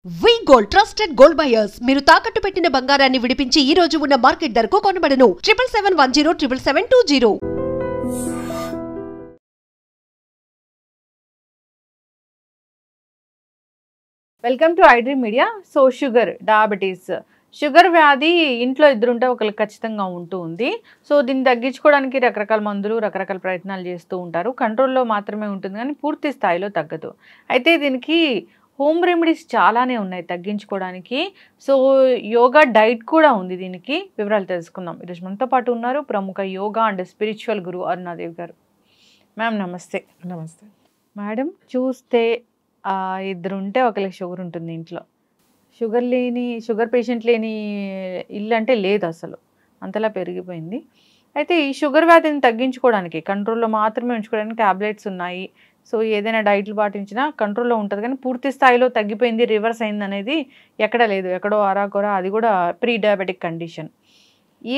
వి gold trusted gold buyers మీరు తాకట్టు పెట్టిన బంగారాన్ని విడిపించి ఈ రోజు ఉన్న మార్కెట్ ధరకు కొనబడను 7771077220. Welcome to iDream media. So diabetes sugar వ్యాధి ఇంట్లో ఇద్దరుంటే ఒకరికి ఖచ్చితంగా ఉంటుంది. సో దీన్ని తగ్గించుకోవడానికి రకరకాల మందులు రకరకాల ప్రయత్నాలు చేస్తూ ఉంటారు. కంట్రోల్లో మాత్రమే ఉంటుంది కానీ పూర్తి స్థాయిలో తగ్గదు. అయితే దీనికి హోమ్ రెమెడీస్ చాలానే ఉన్నాయి తగ్గించుకోవడానికి. సో యోగా డైట్ కూడా ఉంది. దీనికి వివరాలు తెలుసుకుందాం. ఈరోజు మనతో పాటు ఉన్నారు ప్రముఖ యోగా అండ్ స్పిరిచువల్ గురు అరుణాదేవి గారు. మ్యామ్ నమస్తే. నమస్తే మేడం, చూస్తే ఇద్దరుంటే ఒకరికి షుగర్ ఉంటుంది ఇంట్లో. షుగర్ పేషెంట్ లేని ఇల్లు అంటే లేదు అసలు, అంతలా పెరిగిపోయింది. అయితే ఈ షుగర్ వ్యాధిని తగ్గించుకోవడానికి కంట్రోల్లో మాత్రమే ఉంచుకోవడానికి ట్యాబ్లెట్స్ ఉన్నాయి. సో ఏదైనా డైట్లు పాటించినా కంట్రోల్లో ఉంటుంది కానీ పూర్తి స్థాయిలో తగ్గిపోయింది, రివర్స్ అయింది అనేది ఎక్కడ లేదు. ఎక్కడో అరాకొరా, అది కూడా ప్రీ డయాబెటిక్ కండిషన్.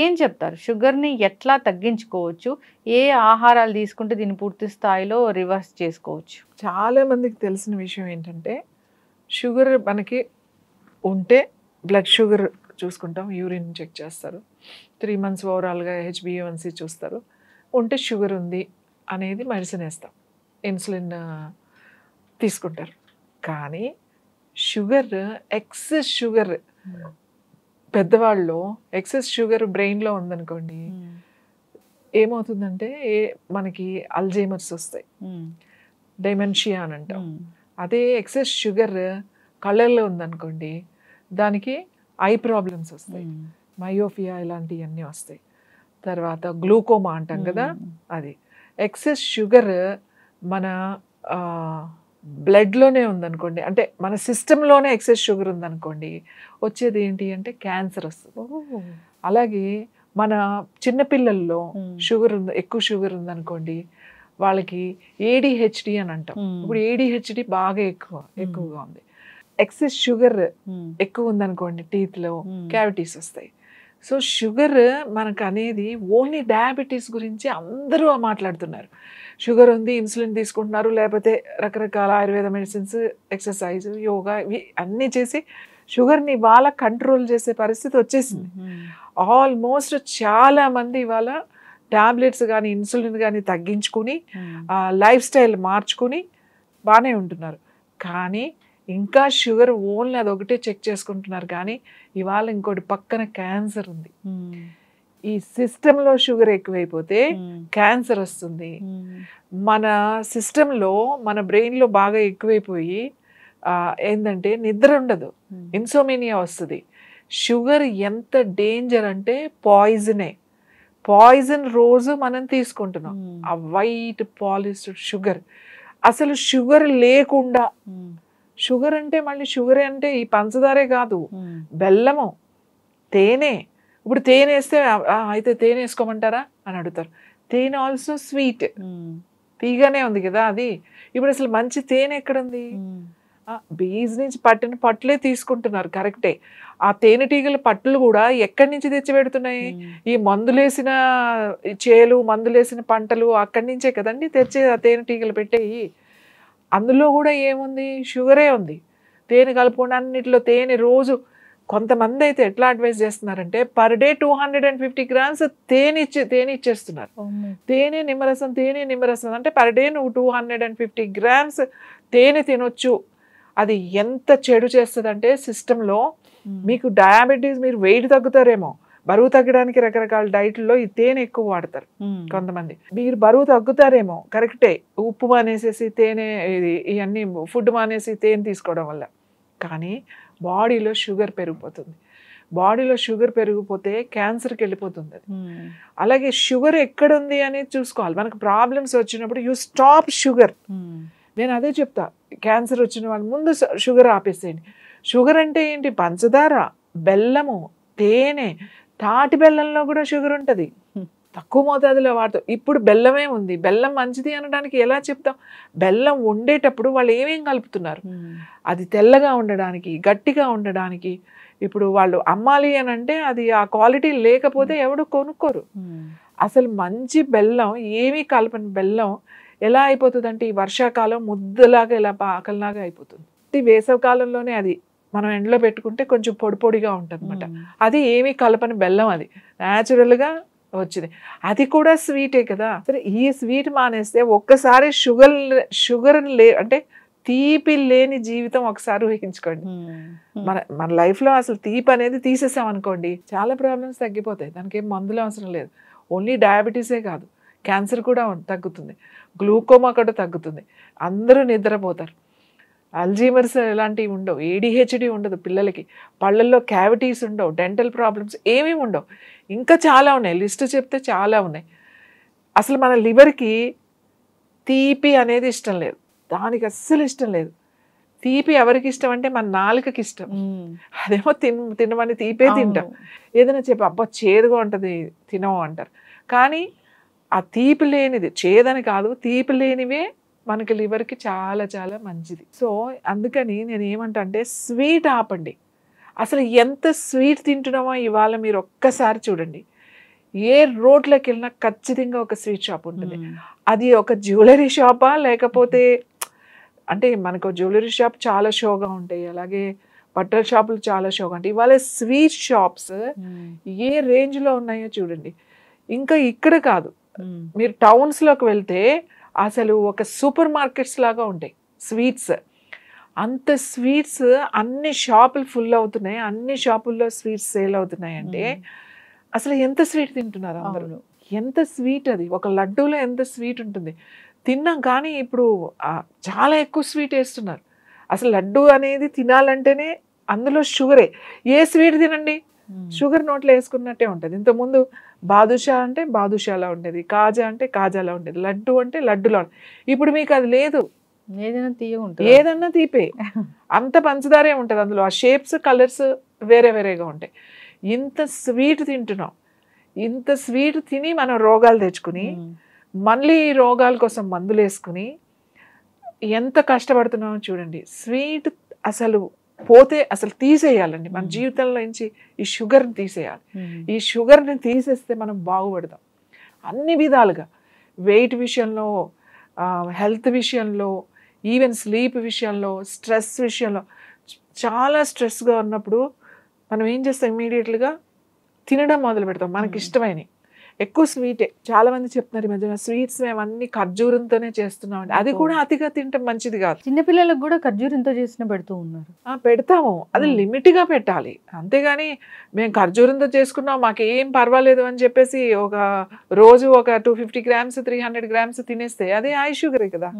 ఏం చెప్తారు? షుగర్ని ఎట్లా తగ్గించుకోవచ్చు? ఏ ఆహారాలు తీసుకుంటే దీన్ని పూర్తి స్థాయిలో రివర్స్ చేసుకోవచ్చు? చాలా మందికి తెలిసిన విషయం ఏంటంటే, షుగర్ మనకి ఉంటే బ్లడ్ షుగర్ చూసుకుంటాం, యూరిన్ చెక్ చేస్తారు, 3 months ఓవరాల్గా HbA1c చూస్తారు. ఉంటే షుగర్ ఉంది అనేది మెడిసిన్ వేస్తాం, ఇన్సులిన్ తీసుకుంటారు. కానీ ఎక్సెస్ షుగర్ పెద్దవాళ్ళు ఎక్సెస్ షుగర్ బ్రెయిన్లో ఉందనుకోండి, ఏమవుతుందంటే మనకి అల్జైమర్స్ వస్తాయి, డైమెన్షియా అని అంటాం. అదే ఎక్సెస్ షుగర్ కళ్ళల్లో ఉందనుకోండి, దానికి ఐ ప్రాబ్లమ్స్ వస్తాయి, మయోఫియా ఇలాంటివన్నీ వస్తాయి. తర్వాత గ్లూకోమా అంటాం కదా, అది. ఎక్సెస్ షుగర్ మన బ్లడ్లోనే ఉందనుకోండి, అంటే మన సిస్టంలోనే ఎక్సెస్ షుగర్ ఉందనుకోండి, వచ్చేది ఏంటి అంటే క్యాన్సర్ వస్తుంది. అలాగే మన చిన్నపిల్లల్లో ఎక్కువ షుగర్ ఉందనుకోండి, వాళ్ళకి ADHD అని అంటాం. ఇప్పుడు ADHD బాగా ఎక్కువగా ఉంది. ఎక్సెస్ షుగర్ ఎక్కువ ఉందనుకోండి, టీత్లో క్యావిటీస్ వస్తాయి. సో షుగర్ మనకు అనేది ఓన్లీ డయాబెటీస్ గురించి అందరూ మాట్లాడుతున్నారు. షుగర్ ఉంది, ఇన్సులిన్ తీసుకుంటున్నారు, లేకపోతే రకరకాల ఆయుర్వేద మెడిసిన్స్, ఎక్సర్సైజ్, యోగా, ఇవి అన్నీ చేసి షుగర్ని ఇవాళ కంట్రోల్ చేసే పరిస్థితి వచ్చేసింది. ఆల్మోస్ట్ చాలామంది ఇవాళ ట్యాబ్లెట్స్ కానీ ఇన్సులిన్ కానీ తగ్గించుకుని లైఫ్ స్టైల్ మార్చుకుని బాగానే ఉంటున్నారు. కానీ ఇంకా షుగర్ ఓన్లీ అదొకటే చెక్ చేసుకుంటున్నారు. కానీ ఇవాళ ఇంకోటి పక్కన క్యాన్సర్ ఉంది. ఈ సిస్టంలో షుగర్ ఎక్కువైపోతే క్యాన్సర్ వస్తుంది. మన సిస్టంలో మన బ్రెయిన్లో బాగా ఎక్కువైపోయి ఏంటంటే నిద్ర ఉండదు, ఇన్సోమేనియా వస్తుంది. షుగర్ ఎంత డేంజర్ అంటే పాయిజన్ రోజు మనం తీసుకుంటున్నాం, ఆ వైట్ పాలిష్డ్ షుగర్. అసలు షుగర్ లేకుండా, షుగర్ అంటే మళ్ళీ షుగర్ అంటే ఈ పంచదారే కాదు, బెల్లము, తేనె. ఇప్పుడు తేనె వేస్తే అయితే తేనె వేసుకోమంటారా అని అడుగుతారు. తేనె ఆల్సో స్వీట్, తీగానే ఉంది కదా అది. ఇప్పుడు అసలు మంచి తేనె ఎక్కడుంది? బీజ్ నుంచి పట్టిన పట్లే తీసుకుంటున్నారు, కరెక్టే. ఆ తేనెటీగల పట్లు కూడా ఎక్కడి నుంచి తెచ్చి పెడుతున్నాయి? ఈ మందులేసిన చేలు, మందులేసిన పంటలు అక్కడి నుంచే కదండి తెచ్చి ఆ తేనెటీగలు పెట్టేయి. అందులో కూడా ఏముంది? షుగరే ఉంది. తేనె కలుపుకొని అన్నిటిలో తేనె రోజు. కొంతమంది అయితే ఎట్లా అడ్వైజ్ చేస్తున్నారంటే పర్ డే 250 grams తేనె ఇచ్చేస్తున్నారు. తేనె నిమ్మరసం అంటే పర్ డే నువ్వు 250 grams తేనె తినొచ్చు. అది ఎంత చెడు చేస్తుందంటే సిస్టంలో మీకు డయాబెటీస్, మీరు వెయిట్ తగ్గుతారేమో, బరువు తగ్గడానికి రకరకాల డైట్లో ఈ తేనె ఎక్కువ వాడతారు కొంతమంది. మీరు బరువు తగ్గుతారేమో, కరెక్టే, ఉప్పు మానేసేసి తేనె, ఇవన్నీ ఫుడ్ మానేసి తేనె తీసుకోవడం వల్ల. కానీ బాడీలో షుగర్ పెరిగిపోతుంది. బాడీలో షుగర్ పెరిగిపోతే క్యాన్సర్కి వెళ్ళిపోతుంది అది. అలాగే షుగర్ ఎక్కడుంది అనేది చూసుకోవాలి. మనకు ప్రాబ్లమ్స్ వచ్చినప్పుడు యూ స్టాప్ షుగర్. నేను అదే చెప్తా, క్యాన్సర్ వచ్చిన వాళ్ళు ముందు షుగర్ ఆపేసేయండి. షుగర్ అంటే ఏంటి? పంచదార, బెల్లము, తేనె, తాటి బెల్లంలో కూడా షుగర్ ఉంటుంది, తక్కువ మోతాదులో వాడతాం. ఇప్పుడు బెల్లమే ఉంది, బెల్లం మంచిది అనడానికి ఎలా చెప్తాం? బెల్లం వండేటప్పుడు వాళ్ళు ఏమేం కలుపుతున్నారు? అది తెల్లగా ఉండడానికి, గట్టిగా ఉండడానికి. ఇప్పుడు వాళ్ళు అమ్మాలి అని అంటే అది ఆ క్వాలిటీ లేకపోతే ఎవడు కొనుక్కోరు. అసలు మంచి బెల్లం, ఏమీ కలపని బెల్లం ఎలా అయిపోతుంది అంటే ఈ వర్షాకాలం ముద్దలాగా ఇలా పాకల్లాగా అయిపోతుంది. వేసవి కాలంలోనే అది మనం ఎండలో పెట్టుకుంటే కొంచెం పొడి పొడిగా ఉంటుంది అనమాట. అది ఏమీ కలపని బెల్లం, అది న్యాచురల్గా వచ్చింది. అది కూడా స్వీటే కదా. సరే ఈ స్వీట్ మానేస్తే ఒక్కసారి షుగర్ అంటే తీపి లేని జీవితం ఒకసారి ఊహించుకోండి. మన లైఫ్లో అసలు తీపి అనేది తీసేసాం అనుకోండి, చాలా ప్రాబ్లమ్స్ తగ్గిపోతాయి. దానికి ఏం మందులు అవసరం లేదు. ఓన్లీ డయాబెటీసే కాదు, క్యాన్సర్ కూడా తగ్గుతుంది, గ్లూకోమా కూడా తగ్గుతుంది, అందరూ నిద్రపోతారు, అల్జీమర్స్ ఇలాంటివి ఉండవు, ADHD ఉండదు పిల్లలకి, పళ్ళల్లో క్యావిటీస్ ఉండవు, డెంటల్ ప్రాబ్లమ్స్ ఏమీ ఉండవు. ఇంకా చాలా ఉన్నాయి, లిస్ట్ చెప్తే చాలా ఉన్నాయి. అసలు మన లివర్కి తీపి అనేది ఇష్టం లేదు, దానికి అస్సలు ఇష్టం లేదు. తీపి ఎవరికి ఇష్టం అంటే మన నాలుకకి ఇష్టం. అదేమో తినమని తీపే తింటాం. ఏదైనా చెప్పి అబ్బా చేదుగా ఉంటుంది తినవు అంటారు. కానీ ఆ తీపి లేనిది, చేదని కాదు, తీపి లేనివే మనకి లివర్కి చాలా చాలా మంచిది. సో అందుకని నేను ఏమంటా అంటే స్వీట్ ఆపండి. అసలు ఎంత స్వీట్ తింటున్నామో ఇవాళ మీరు ఒక్కసారి చూడండి. ఏ రోడ్లోకి వెళ్ళినా ఖచ్చితంగా ఒక స్వీట్ షాప్ ఉంటుంది. అది ఒక జ్యువెలరీ షాపా లేకపోతే, అంటే మనకు జ్యువెలరీ షాప్ చాలా షోగా ఉంటాయి, అలాగే బట్టల షాపులు చాలా షోగా ఉంటాయి. ఇవాళ స్వీట్ షాప్స్ ఏ రేంజ్లో ఉన్నాయో చూడండి. ఇంకా ఇక్కడ కాదు, మీరు టౌన్స్లోకి వెళ్తే అసలు ఒక సూపర్ మార్కెట్స్ లాగా ఉంటాయి స్వీట్స్. అంత స్వీట్స్ అన్ని షాపులు ఫుల్ అవుతున్నాయి, అన్ని షాపుల్లో స్వీట్స్ సేల్ అవుతున్నాయి. అంటే అసలు ఎంత స్వీట్ తింటున్నారు అందరూ, ఎంత స్వీట్ అది. ఒక లడ్డూలో ఎంత స్వీట్ ఉంటుంది తిన్నాం, కానీ ఇప్పుడు చాలా ఎక్కువ స్వీట్ వేస్తున్నారు. అసలు లడ్డు అనేది తినాలంటేనే అందులో షుగరే. ఏ స్వీట్ తినండి షుగర్ నోట్లో వేసుకున్నట్టే ఉంటుంది. ఇంతకుముందు బాదుషా అంటే బాదుషాలా ఉండేది, కాజా అంటే కాజాలా ఉండేది, లడ్డు అంటే లడ్డులా ఉండేది. ఇప్పుడు మీకు అది లేదు, ఏదన్నా తీపే, అంత పంచదారే ఉంటుంది అందులో. ఆ షేప్స్ కలర్స్ వేరే వేరేగా ఉంటాయి. ఇంత స్వీట్ తింటున్నాం, ఇంత స్వీట్ తిని మనం రోగాలు తెచ్చుకుని మళ్ళీ రోగాల కోసం మందులు వేసుకుని ఎంత కష్టపడుతున్నామో చూడండి. స్వీట్ అసలు పోతే అసలు తీసేయాలండి మన జీవితంలో నుంచి. ఈ షుగర్ని తీసేయాలి. ఈ షుగర్ని తీసేస్తే మనం బాగుపడతాం అన్ని విధాలుగా. వెయిట్ విషయంలో, హెల్త్ విషయంలో, ఈవెన్ స్లీప్ విషయంలో, స్ట్రెస్ విషయంలో. చాలా స్ట్రెస్గా ఉన్నప్పుడు మనం ఏం చేస్తాం, ఇమీడియట్గా తినడం మొదలు పెడతాం మనకి ఇష్టమైనవి. ఎక్కువ స్వీటే. చాలా మంది చెప్తున్నారు ఈ మధ్యన స్వీట్స్ మేము అన్ని ఖర్జూరంతోనే చేస్తున్నాం. అది కూడా అతిగా తింటాం మంచిది కాదు. చిన్నపిల్లలకు కూడా ఖర్జూరంతో చేసిన పెడుతూ ఉన్నారు. పెడతాము, అది లిమిట్గా పెట్టాలి. అంతేగాని మేము ఖర్జూరంతో చేసుకున్నాం మాకేం పర్వాలేదు అని చెప్పేసి ఒక రోజు ఒక 250 grams 300 grams తినేస్తే అదే హై షుగరే కదా.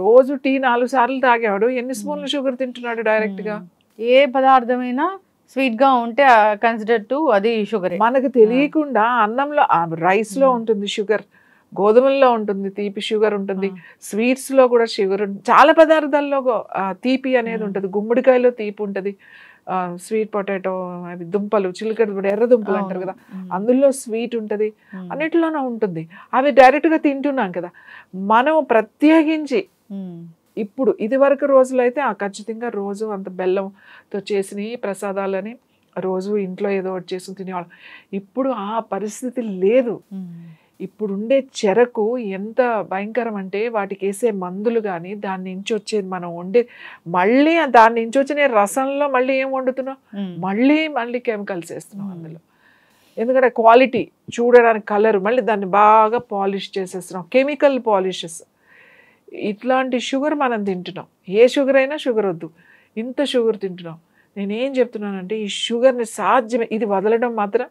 రోజు టీ 4 సార్లు తాగేవాడు ఎన్ని స్పూన్లు షుగర్ తింటున్నాడు డైరెక్ట్ గా. ఏ పదార్థమైనా స్వీట్ గా ఉంటే కన్సిడర్ టు అది షుగర్. మనకు తెలియకుండా అన్నంలో, రైస్ లో ఉంటుంది షుగర్, గోధుమల్లో ఉంటుంది తీపి షుగర్ ఉంటుంది, స్వీట్స్ లో కూడా షుగర్ ఉంటుంది, చాలా పదార్థాల్లో తీపి అనేది ఉంటుంది. గుమ్మడికాయలో తీపి ఉంటుంది, స్వీట్ పొటాటో, అవి దుంపలు, చిలకడ ఎర్ర దుంపలు అంటారు కదా, అందులో స్వీట్ ఉంటుంది, అన్నిటిలోనూ ఉంటుంది. అవి డైరెక్ట్ గా తింటున్నాం కదా. మనం ప్రత్యేకించి ఇప్పుడు ఇది వరకు రోజులు అయితే ఖచ్చితంగా రోజు అంత బెల్లంతో చేసిన ప్రసాదాలని రోజు ఇంట్లో ఏదో ఒకటి చేసుకుని తినేవాళ్ళం. ఇప్పుడు ఆ పరిస్థితి లేదు. ఇప్పుడు ఉండే చెరకు ఎంత భయంకరం అంటే వాటికి వేసే మందులు కానీ, దాని నుంచి వచ్చేది మనం వండే, మళ్ళీ దాని నుంచి వచ్చిన రసంలో మళ్ళీ ఏం వండుతున్నాం, మళ్ళీ కెమికల్స్ వేస్తున్నాం అందులో. ఎందుకంటే క్వాలిటీ చూడడానికి కలర్, మళ్ళీ దాన్ని బాగా పాలిష్ చేసేస్తున్నాం, కెమికల్ పాలిషెస్. ఇట్లాంటి షుగర్ మనం తింటున్నాం. ఏ షుగర్ అయినా షుగర్ వద్దు, ఇంత షుగర్ తింటున్నాం. నేనేం చెప్తున్నానంటే ఈ షుగర్ని సాధ్యమే, ఇది వదలడం మాత్రం.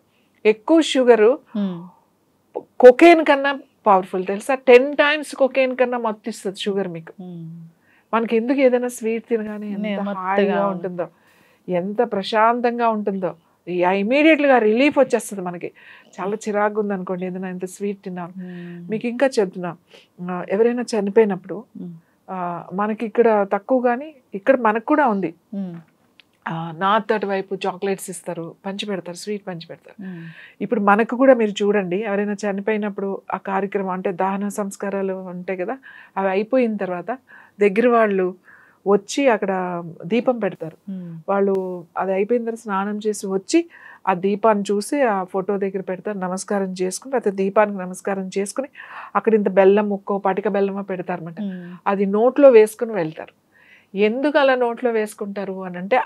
ఎక్కువ షుగరు కొకేన్ కన్నా పవర్ఫుల్ తెలుసా, 10 times కొకేన్ కన్నా మత్తిస్తుంది షుగర్ మీకు. మనకి ఎందుకు ఏదైనా స్వీట్ తినగానే ఎంత హాయిగా ఉంటుందో, ఎంత ప్రశాంతంగా ఉంటుందో, ఇమీడియట్గా రిలీఫ్ వచ్చేస్తుంది మనకి. చాలా చిరాకుగా ఉంది అనుకోండి ఏదైనా ఇంత స్వీట్ తిన్నాను. మీకు ఇంకా చెప్తున్నా, ఎవరైనా చనిపోయినప్పుడు మనకి ఇక్కడ తక్కువ కానీ ఇక్కడ మనకు కూడా ఉంది. నార్త్ అటువైపు చాక్లెట్స్ ఇస్తారు, పంచి పెడతారు, స్వీట్ పంచి పెడతారు. ఇప్పుడు మనకు కూడా మీరు చూడండి, ఎవరైనా చనిపోయినప్పుడు ఆ కార్యక్రమం అంటే దహన సంస్కారాలు ఉంటాయి కదా, అవి అయిపోయిన తర్వాత దగ్గర వాళ్ళు వచ్చి అక్కడ దీపం పెడతారు. వాళ్ళు అది అయిపోయిన తర్వాత స్నానం చేసి వచ్చి ఆ దీపాన్ని చూసి ఆ ఫోటో దగ్గర పెడతారు, నమస్కారం చేసుకుని, అయితే దీపానికి నమస్కారం చేసుకుని అక్కడ ఇంత బెల్లం ముక్కో పటిక బెల్లమో పెడతారన్నమాట. అది నోట్లో వేసుకుని వెళ్తారు. ఎందుకు అలా నోట్లో వేసుకుంటారు అని అంటే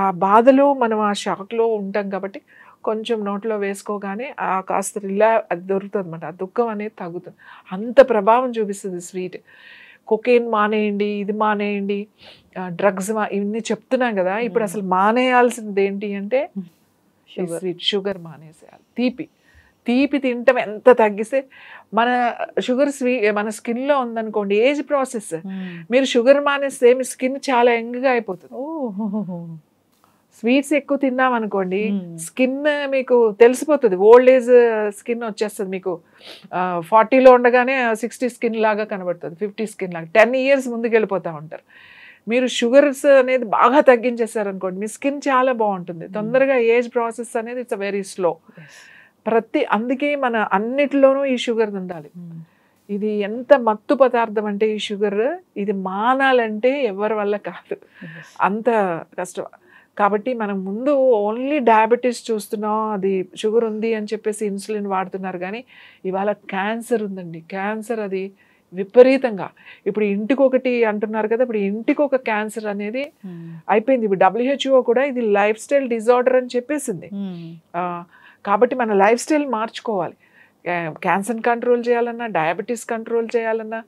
ఆ బాధలో మనం ఆ షాక్లో ఉంటాం కాబట్టి కొంచెం నోట్లో వేసుకోగానే ఆ కాస్త అది దొరుకుతుంది అనమాట. ఆ దుఃఖం అనేది తగ్గుతుంది. అంత ప్రభావం చూపిస్తుంది స్వీట్. కొకేన్ మానేయండి, ఇది మానేయండి, డ్రగ్స్ ఇవన్నీ చెప్తున్నాం కదా. ఇప్పుడు అసలు మానేయాల్సింది ఏంటి అంటే స్వీట్, షుగర్ మానేసేయాలి. తీపి తింటాం ఎంత తగ్గిస్తే మన షుగర్ మన స్కిన్లో ఉందనుకోండి, ఏజ్ ప్రాసెస్, మీరు షుగర్ మానేస్తే మీ స్కిన్ చాలా యంగ్గా అయిపోతుంది. స్వీట్స్ ఎక్కువ తిన్నాం అనుకోండి, స్కిన్ మీకు తెలిసిపోతుంది, ఓల్డ్ ఏజ్ స్కిన్ వచ్చేస్తుంది. మీకు 40లో ఉండగానే 60 స్కిన్ లాగా కనబడుతుంది, 50 స్కిన్ లాగా, 10 years ముందుకు వెళ్ళిపోతూ ఉంటారు. మీరు షుగర్స్ అనేది బాగా తగ్గించేసారనుకోండి, మీ స్కిన్ చాలా బాగుంటుంది. తొందరగా ఏజ్ ప్రాసెస్ అనేది ఇట్స్ వెరీ స్లో. అందుకే మన అన్నిటిలోనూ ఈ షుగర్ ఉండాలి. ఇది ఎంత మత్తు పదార్థం అంటే ఈ షుగర్, ఇది మానాలంటే ఎవరి వల్ల కాదు, అంత కష్టం. కాబట్టి మనం ముందు ఓన్లీ డయాబెటీస్ చూస్తున్నాం, అది షుగర్ ఉంది అని చెప్పేసి ఇన్సులిన్ వాడుతున్నారు. కానీ ఇవాళ క్యాన్సర్ ఉందండి. క్యాన్సర్ అది విపరీతంగా ఇప్పుడు ఇంటికొకటి అంటున్నారు కదా, ఇప్పుడు ఇంటికొక క్యాన్సర్ అనేది అయిపోయింది. ఇప్పుడు WHO కూడా ఇది లైఫ్ స్టైల్ డిజార్డర్ అని చెప్పేసింది. కాబట్టి మన లైఫ్ స్టైల్ మార్చుకోవాలి. క్యాన్సర్ కంట్రోల్ చేయాలన్నా, డయాబెటీస్ కంట్రోల్ చేయాలన్నా,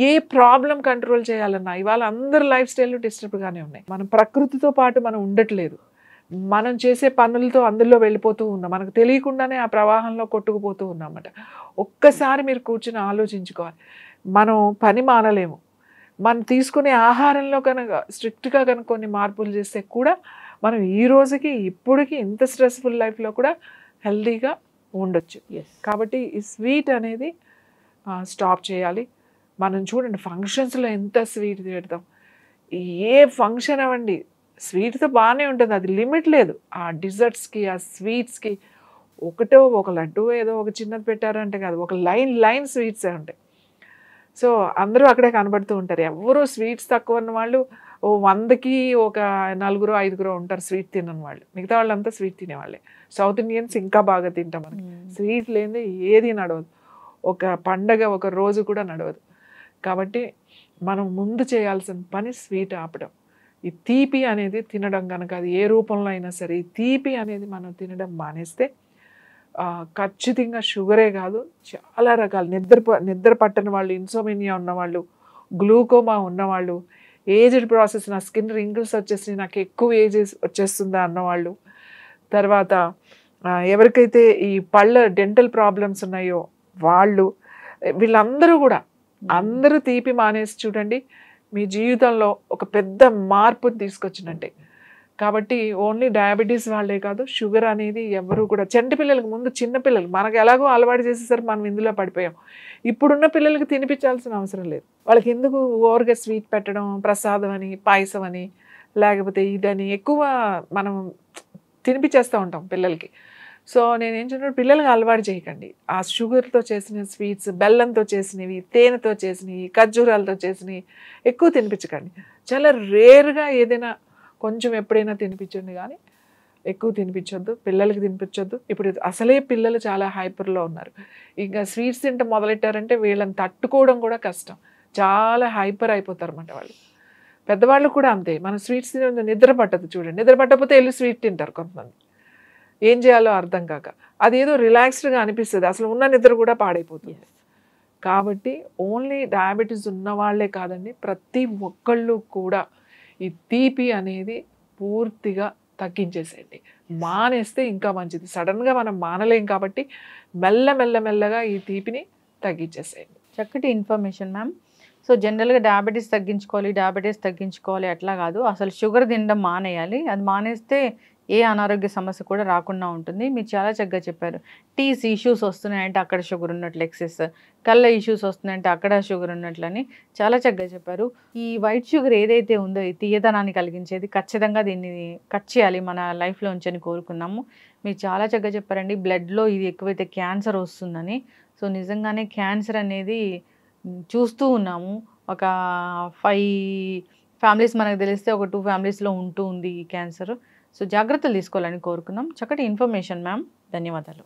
ఏ ప్రాబ్లం కంట్రోల్ చేయాలన్నా ఇవాళ అందరు లైఫ్ స్టైల్ డిస్టర్బ్గానే ఉన్నాయి. మనం ప్రకృతితో పాటు మనం ఉండట్లేదు. మనం చేసే పనులతో అందులో వెళ్ళిపోతూ ఉన్నాం, మనకు తెలియకుండానే ఆ ప్రవాహంలో కొట్టుకుపోతూ ఉన్నామన్నమాట. ఒక్కసారి మీరు కూర్చుని ఆలోచించుకోవాలి. మనం పని మానలేము, మనం తీసుకునే ఆహారంలో కనుక స్ట్రిక్ట్గా కనుక కొన్ని మార్పులు చేస్తే కూడా మనం ఈ రోజుకి ఇప్పటికి ఇంత స్ట్రెస్ఫుల్ లైఫ్లో కూడా హెల్తీగా ఉండొచ్చు. కాబట్టి ఈ స్వీట్ అనేది స్టాప్ చేయాలి. మనం చూడండి ఫంక్షన్స్లో ఎంత స్వీట్ పెడతాం, ఏ ఫంక్షన్ అవ్వండి స్వీట్తో బాగానే ఉంటుంది, అది లిమిట్ లేదు. ఆ డిజర్ట్స్కి, ఆ స్వీట్స్కి ఒక లడ్డు ఏదో ఒక చిన్నది పెట్టారంటే కాదు, ఒక లైన్ స్వీట్సే ఉంటాయి. సో అందరూ అక్కడే కనబడుతూ ఉంటారు. ఎవరో స్వీట్స్ తక్కువ ఉన్న వాళ్ళు 100కి ఒక 4-5 ఉంటారు స్వీట్ తినని వాళ్ళు, మిగతా వాళ్ళంతా స్వీట్ తినేవాళ్ళే. సౌత్ ఇండియన్స్ ఇంకా బాగా తింటాం. మనకి స్వీట్ లేనిదే ఏది నడవదు, ఒక పండగ ఒక రోజు కూడా నడవదు. కాబట్టి మనం ముందు చేయాల్సిన పని స్వీట్ ఆపడం. ఈ తీపి అనేది తినడం కనుక అది ఏ రూపంలో అయినా సరే, ఈ తీపి అనేది మనం తినడం మానేస్తే ఖచ్చితంగా షుగరే కాదు, చాలా రకాలు నిద్ర పట్టని వాళ్ళు, ఇన్సోమినియా ఉన్నవాళ్ళు, గ్లూకోమా ఉన్నవాళ్ళు, ఏజ్డ్ ప్రాసెస్, నా స్కిన్ రింకిల్స్ వచ్చేసి నాకు ఎక్కువ ఏజ్ వచ్చేస్తుందా అన్నవాళ్ళు, తర్వాత ఎవరికైతే ఈ పళ్ళ డెంటల్ ప్రాబ్లమ్స్ ఉన్నాయో వాళ్ళు, వీళ్ళందరూ కూడా అందరూ తీపి మానేసి చూడండి, మీ జీవితంలో ఒక పెద్ద మార్పుని తీసుకొచ్చినట్టే. కాబట్టి ఓన్లీ డయాబెటీస్ వాళ్ళే కాదు, షుగర్ అనేది ఎవరు కూడా, చంటి పిల్లలకు ముందు చిన్నపిల్లలు మనకు ఎలాగో అలవాటు చేసేసరికి మనం ఇందులో పడిపోయాం. ఇప్పుడున్న పిల్లలకి తినిపించాల్సిన అవసరం లేదు. వాళ్ళకి ఎందుకు ఓవర్గా స్వీట్ పెట్టడం, ప్రసాదం అని, పాయసం అని, లేకపోతే ఇదని ఎక్కువ మనం తినిపించేస్తూ ఉంటాం పిల్లలకి. సో నేనేం చెప్తున్నాను, పిల్లలకి అలవాటు చేయకండి. ఆ షుగర్తో చేసిన స్వీట్స్, బెల్లంతో చేసినవి, తేనెతో చేసినవి, ఖర్జూరాలతో చేసినవి ఎక్కువ తినిపించకండి. చాలా రేర్గా ఏదైనా కొంచెం ఎప్పుడైనా తినిపించండి, కానీ ఎక్కువ తినిపించొద్దు, పిల్లలకి తినిపించొద్దు. ఇప్పుడు అసలే పిల్లలు చాలా హైపర్లో ఉన్నారు. ఇంకా స్వీట్స్ తింటే మొదలెట్టారంటే వీళ్ళని తట్టుకోవడం కూడా కష్టం, చాలా హైపర్ అయిపోతారు అన్నమాట వాళ్ళు. పెద్దవాళ్ళు కూడా అంతే. మనం స్వీట్స్ తినే నిద్ర పట్టదు చూడండి, నిద్ర పట్టకపోతే వెళ్ళి స్వీట్ తింటారు కొంతమంది, ఏం చేయాలో అర్థం కాక. అదేదో రిలాక్స్డ్గా అనిపిస్తుంది, అసలు ఉన్న నిద్ర కూడా పాడైపోతుంది. కాబట్టి ఓన్లీ డయాబెటీస్ ఉన్న వాళ్ళే కాదండి, ప్రతి ఒక్కళ్ళు కూడా ఈ తీపి అనేది పూర్తిగా తగ్గించేసేయండి. మానేస్తే ఇంకా మంచిది. సడన్గా మనం మానలేం కాబట్టి మెల్లగా ఈ తీపిని తగ్గించేసేయండి. చక్కటి ఇన్ఫర్మేషన్ మ్యామ్. సో జనరల్గా డయాబెటీస్ తగ్గించుకోవాలి అట్లా కాదు, అసలు షుగర్ తినడం మానేయాలి. అది మానేస్తే ఏ అనారోగ్య సమస్య కూడా రాకుండా ఉంటుంది. మీరు చాలా చక్కగా చెప్పారు. టీస్ ఇష్యూస్ వస్తున్నాయంటే అక్కడ షుగర్ ఉన్నట్లు ఎక్సెస్, కళ్ళ ఇష్యూస్ వస్తున్నాయంటే అక్కడ షుగర్ ఉన్నట్లని చాలా చక్కగా చెప్పారు. ఈ వైట్ షుగర్ ఏదైతే ఉందో ఈ తీయదనాన్ని కలిగించేది, ఖచ్చితంగా దీన్ని కట్ చేయాలి మన లైఫ్లో ఉంచని కోరుకున్నాము. మీరు చాలా చక్కగా చెప్పారండి. బ్లడ్లో ఇది ఎక్కువైతే క్యాన్సర్ వస్తుందని. సో నిజంగానే క్యాన్సర్ అనేది చూస్తూ ఉన్నాము. ఒక 5 ఫ్యామిలీస్ మనకు తెలిస్తే ఒక 2 ఫ్యామిలీస్లో ఉంటూ ఉంది ఈ క్యాన్సర్. సో జాగ్రత్తలు తీసుకోవాలని కోరుకున్నాం. చక్కటి ఇన్ఫర్మేషన్ మ్యామ్, ధన్యవాదాలు.